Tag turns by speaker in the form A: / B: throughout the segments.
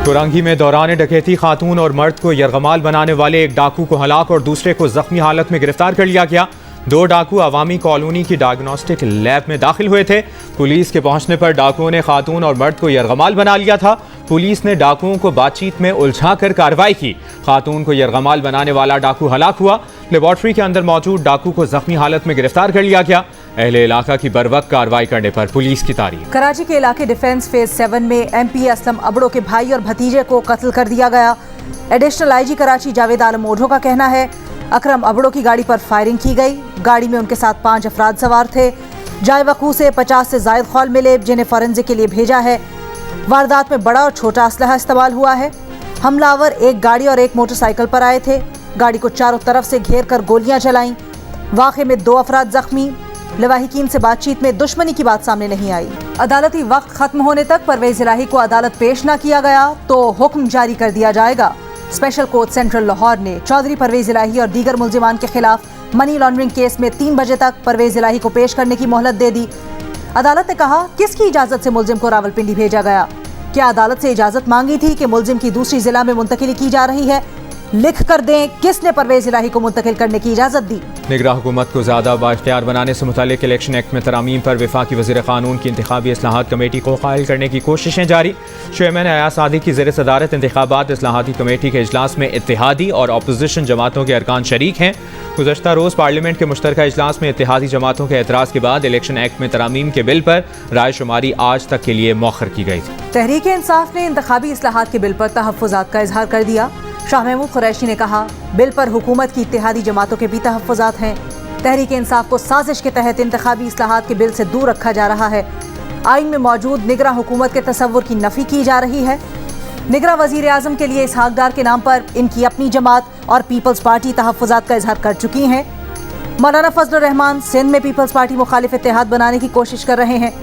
A: कोरंगी में दौरान डकैती खातून और मर्द को यरगमाल बनाने वाले एक डाकू को हलाक और दूसरे को जख्मी हालत में गिरफ्तार कर लिया गया। दो डाकू अवामी कॉलोनी की डायग्नोस्टिक लैब में दाखिल हुए थे। पुलिस के पहुंचने पर डाकुओं ने खातून और मर्द को यरगमाल बना लिया था। पुलिस ने डाकुओं को बातचीत में उलझाकर कार्रवाई की। खातून को यरगमाल बनाने वाला डाकू हलाक हुआ। लेबॉर्ट्री के अंदर मौजूद डाकू को जख्मी हालत में गिरफ्तार कर लिया गया। अहले इलाका की बरवक्त कार्रवाई करने पर पुलिस की तारीफ।
B: कराची के इलाके डिफेंस फेज 7 में MP असलम अबड़ो के भाई और भतीजे को कत्ल कर दिया गया। एडिशनल IG कराची जावेद आलम ओढ़ो का कहना है अकरम अबड़ो की गाड़ी पर फायरिंग की गई। गाड़ी में उनके साथ 5 अफराद सवार थे। जाए वकू से 50 से जायद खौल मिले जिन्हें फॉरेंसिक के लिए भेजा है। वारदात में बड़ा और छोटा असलहा इस्तेमाल हुआ है। हमलावर एक गाड़ी और एक मोटरसाइकिल पर आए थे। गाड़ी को चारों तरफ से घेर कर गोलियां चलाईं। वाक़े में 2 अफराद जख्मी। लवाहिकीन से बातचीत में दुश्मनी की बात सामने नहीं आई। अदालती वक्त खत्म होने तक परवेज इलाही को अदालत पेश न किया गया तो हुक्म जारी कर दिया जाएगा। स्पेशल कोर्ट सेंट्रल लाहौर ने चौधरी परवेज इलाही और दीगर मुल्जिमान के खिलाफ मनी लॉन्ड्रिंग केस में 3 बजे तक परवेज इलाही को पेश करने की मोहलत दे दी। अदालत ने कहा किसकी इजाजत से मुल्जिम को रावलपिंडी भेजा गया। क्या अदालत से इजाजत मांगी थी कि मुल्जिम की दूसरी जिला में मुंतकिली की जा रही है। लिख कर दें किसने परवेज इलाही को मुंतकिल करने की इजाजत दी।
A: निगरां हुकूमत को ज़्यादा बाइख्तियार बनाने से मुतालिक इलेक्शन एक्ट में तरामीम पर वफाकी वज़ीर क़ानून की इंतखाबी इस्लाहात कमेटी को कायल करने की कोशिशें जारी। चेयरमैन अयाज सादी की ज़ेर सदारत इंतखाबात इस्लाहाती कमेटी के इजलास में इत्तेहादी और अपोजिशन जमातों के अरकान शरीक हैं। गुज़श्ता रोज़ पार्लियामेंट के मुश्तरका इजलास में इत्तेहादी जमातों के एतराज़ के बाद इलेक्शन एक्ट में तरामीम के बिल पर राय शुमारी आज तक के लिए मौखर की गई थी।
B: तहरीक इंसाफ ने इंतखाबी इस्लाहात के बिल पर तहफ़्फ़ुज़ात का इजहार कर दिया। शाह महमूद कुरैशी ने कहा बिल पर हुकूमत की इत्तेहादी जमातों के भी तहफ़्फ़ुज़ात हैं। तहरीक इंसाफ को साजिश के तहत इंतखाबी इस्लाहात के बिल से दूर रखा जा रहा है। आइन में मौजूद निगरां हुकूमत के तसव्वुर की नफ़ी की जा रही है। निगरां वज़ीर आज़म के लिए इसहाक डार के नाम पर इनकी अपनी जमात और पीपल्स पार्टी तहफ़्फ़ुज़ात का इजहार कर चुकी हैं। मौलाना फजलुर रहमान सिंध में पीपल्स पार्टी मुखालिफ इत्तेहाद बनाने की कोशिश कर रहे हैं।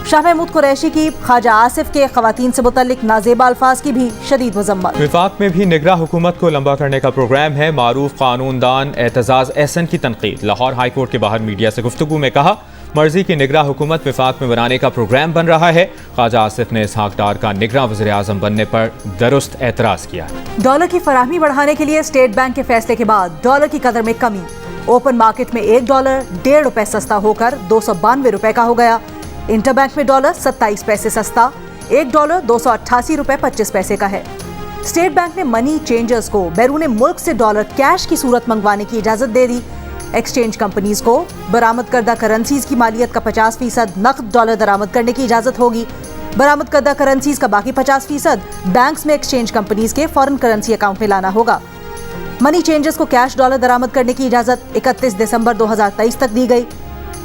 B: शाह महमूद कुरैशी की ख्वाजा आसिफ के ख़वातीन से मुतल्लिक नाज़ेबा अल्फाज की भी शदीद मज़म्मत।
A: विफाक में भी निगरां हुकूमत को लंबा करने का प्रोग्राम है। मारूफ कानूनदान एतजाज़ एहसन की तनकीद। लाहौर हाई कोर्ट के बाहर मीडिया से गुफ्तगू में कहा मर्जी की निगरां हुकूमत विफाक में बनाने का प्रोग्राम बन रहा है। ख्वाजा आसिफ ने इसहाक डार का निगरां वज़ीर आज़म बनने पर दुरुस्त एतराज़ किया।
B: डॉलर की फराहमी बढ़ाने के लिए स्टेट बैंक के फैसले के बाद डॉलर की कदर में कमी। ओपन मार्केट में $1 1.5 सस्ता होकर 292 रुपए का हो गया। इंटरबैंक में डॉलर 27 पैसे सस्ता $1 288 रुपए 25 पैसे का है। स्टेट बैंक ने मनी चेंजर्स को बैरून मुल्क से डॉलर कैश की सूरत मंगवाने की इजाजत दे दी। एक्सचेंज कंपनीज को बरामद करदा करेंसीज की मालियत का 50% नकद डॉलर दरामद करने की इजाजत होगी। बरामद करदा करेंसीज का बाकी 50% बैंक्स में एक्सचेंज कंपनीज के फॉरेन करेंसी अकाउंट में लाना होगा। मनी चेंजर्स को कैश डॉलर दरामद करने की इजाजत 31 दिसंबर 2023 तक दी गई।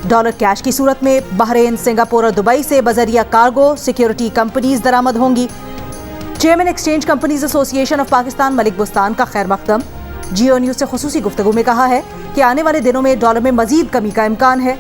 B: डॉलर कैश की सूरत में बहरीन, सिंगापुर और दुबई से बजरिया कार्गो सिक्योरिटी कंपनीज दरामद होंगी। Chairman exchange companies association of Pakistan Malik Bostan का खैर मकदम जियो न्यूज से खुसूसी गुफ्तगू में कहा है कि आने वाले दिनों में डॉलर में मजीद कमी का इम्कान है।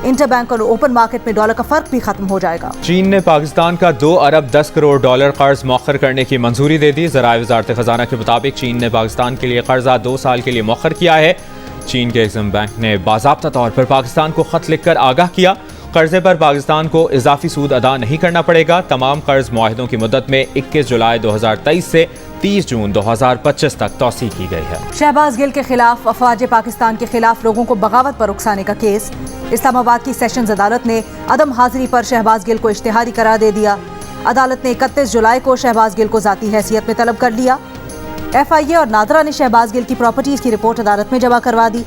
B: इंटरबैंक और ओपन मार्केट में डॉलर का फर्क भी खत्म हो जाएगा।
A: चीन ने पाकिस्तान का 2 अरब 10 करोड़ डॉलर कर्ज मौखर करने की मंजूरी दे दी। ज़राए वज़ारत ख़जाना के मुताबिक चीन ने पाकिस्तान के लिए कर्जा 2 साल के लिए मौखर किया है। चीन के एग्जिम बैंक ने बाज़ाब्ता तौर पर पाकिस्तान को ख़त लिखकर आगाह किया कर्जे पर पाकिस्तान को इजाफी सूद अदा नहीं करना पड़ेगा। तमाम कर्ज मुआहिदों की मुद्दत में 21 जुलाई 2023 से 30 जून 2025 तक तौसी की गई है।
B: शहबाज गिल के खिलाफ अफवाज पाकिस्तान के खिलाफ लोगों को बगावत पर उकसाने का केस। इस्लामाबाद की सेशंस अदालत ने अदम हाजिरी पर शहबाज गिल को इश्तिहारी करार दे दिया। अदालत ने 31 जुलाई को शहबाज गिल को ज़ाती हैसियत में तलब कर लिया। FIA और नादरा ने शहबाज गिल की प्रॉपर्टीज की रिपोर्ट अदालत में जमा करवा दी।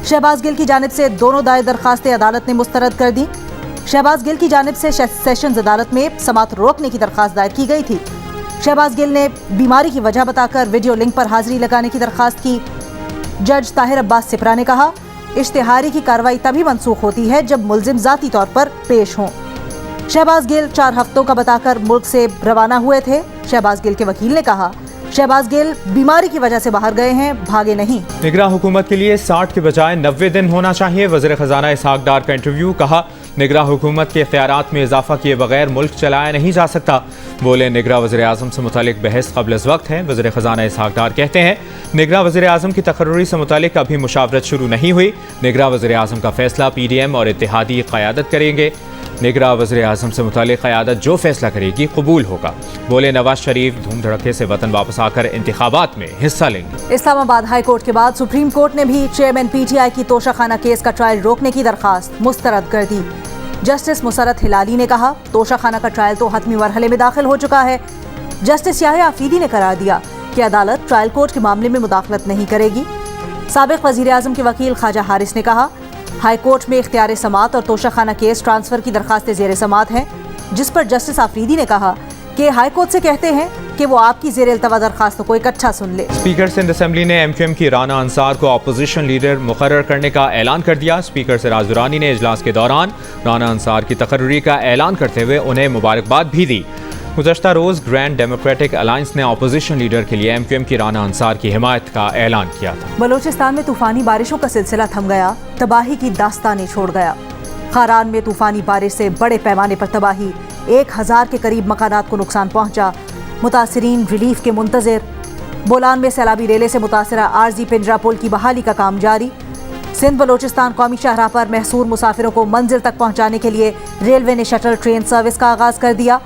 B: शहबाज गिल की जानिब से दोनों दायर दरखास्तें अदालत ने मुस्तरद कर दी। शहबाज गिल की जानिब से सेशंस अदालत में समाअत रोकने की दरखास्त दायर की गई थी। शहबाज गिल ने बीमारी की वजह बताकर वीडियो लिंक पर हाजिरी लगाने की दरखास्त की। जज ताहिर अब्बास सिपरा ने कहा इश्तिहारी की कार्रवाई तभी मनसूख होती है जब मुल्जिम ज़ाती तौर पर पेश हों। शहबाज गिल 4 हफ्तों का बताकर मुल्क से रवाना हुए थे। शहबाज गिल के वकील ने कहा शहबाज गिल बीमारी की वजह से बाहर गए हैं, भागे नहीं।
A: निगरां हुकूमत के लिए 60 के बजाय 90 दिन होना चाहिए। वज़ीर ख़जाना इसहाक डार का इंटरव्यू। कहा निगरां हुकूमत के इख्तियारात में इजाफा किए बगैर मुल्क चलाया नहीं जा सकता। बोले निगरां वज़ीर आज़म से मुतालिक बहस क़ब्ल अज़ वक्त है। वज़ीर ख़जाना इसहाक डार कहते हैं निगरां वज़ीर आज़म की तकर्रुरी से मुतालिक अभी मुशावरत शुरू नहीं हुई। निगरां वज़ीर आज़म का फैसला PDM और इत्तेहादी क़यादत करेंगे। निगरां वज़ीर आज़म से मुतालिक क़यादत जो फैसला करेगी कबूल होगा। बोले नवाज शरीफ धूम धड़के से वतन वापस आकर इंतखाबात में हिस्सा लेंगे।
B: इस्लामाबाद हाई कोर्ट के बाद सुप्रीम कोर्ट ने भी चेयरमैन पीटीआई की तोशाखाना केस का ट्रायल रोकने की दरखास्त मुस्तरद कर दी। जस्टिस मुसरत हिलाली ने कहा तोशाखाना का ट्रायल तो हतमी मरहले में दाखिल हो चुका है। जस्टिस याहिया आफरीदी ने करार दिया कि अदालत ट्रायल कोर्ट के मामले में मुदाखलत नहीं करेगी। साबिक वज़ीर आज़म के वकील ख्वाजा हारिस ने कहा हाई कोर्ट में इख्तियार समात और तोशाखाना केस ट्रांसफर की दरखास्तें ज़ेर समात हैं, जिस पर जस्टिस आफरीदी ने कहा कि हाई कोर्ट से कहते हैं कि वो आपकी ज़ेर इल्तवा दरखास्तों को इकट्ठा सुन ले।
A: स्पीकर सिंध असेंबली ने एमक्यूएम की राना अंसार को अपोजिशन लीडर मुकर्रर करने का ऐलान कर दिया। स्पीकर सिराज दुरानी ने इजलास के दौरान राना अंसार की तकर्री का ऐलान करते हुए उन्हें मुबारकबाद भी दी। गुज़श्ता रोज़ ग्रैंड डेमोक्रेटिक अलायंस ने अपोजिशन लीडर के लिए एमक्यूएम की राना अंसार की हिमायत का ऐलान किया था।
B: बलोचिस्तान में तूफानी बारिशों का सिलसिला थम गया, तबाही की दास्तानें छोड़ गया। खारान में तूफानी बारिश से बड़े पैमाने पर तबाही, 1000 के करीब मकानात को नुकसान पहुंचा। मुतासिरीन रिलीफ के मुंतज़िर। बोलान में सैलाबी रेले से मुतासरा आरजी पिंजरा पुल की बहाली का काम जारी। सिंध बलोचिस्तान कौमी शाहराह पर महसूर मुसाफिरों को मंजिल तक पहुंचाने के लिए रेलवे ने शटल ट्रेन सर्विस का आगाज़ कर दिया।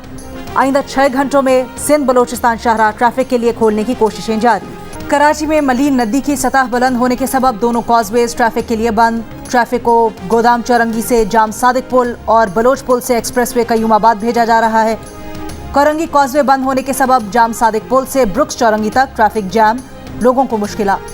B: आइंदा 6 घंटों में सिंध बलोचिस्तान शाहराह ट्रैफिक के लिए खोलने की कोशिशें जारी। कराची में मलीन नदी की सतह बुलंद होने के सबब दोनों कॉजवेज ट्रैफिक के लिए बंद। ट्रैफिक को गोदाम चौरंगी से जाम सादिक पुल और बलोच पुल से एक्सप्रेसवे कयूमाबाद भेजा जा रहा है। कोरंगी कॉजवे बंद होने के सबब जाम सादिक पुल से ब्रुक्स चौरंगी तक ट्रैफिक जैम, लोगों को मुश्किल।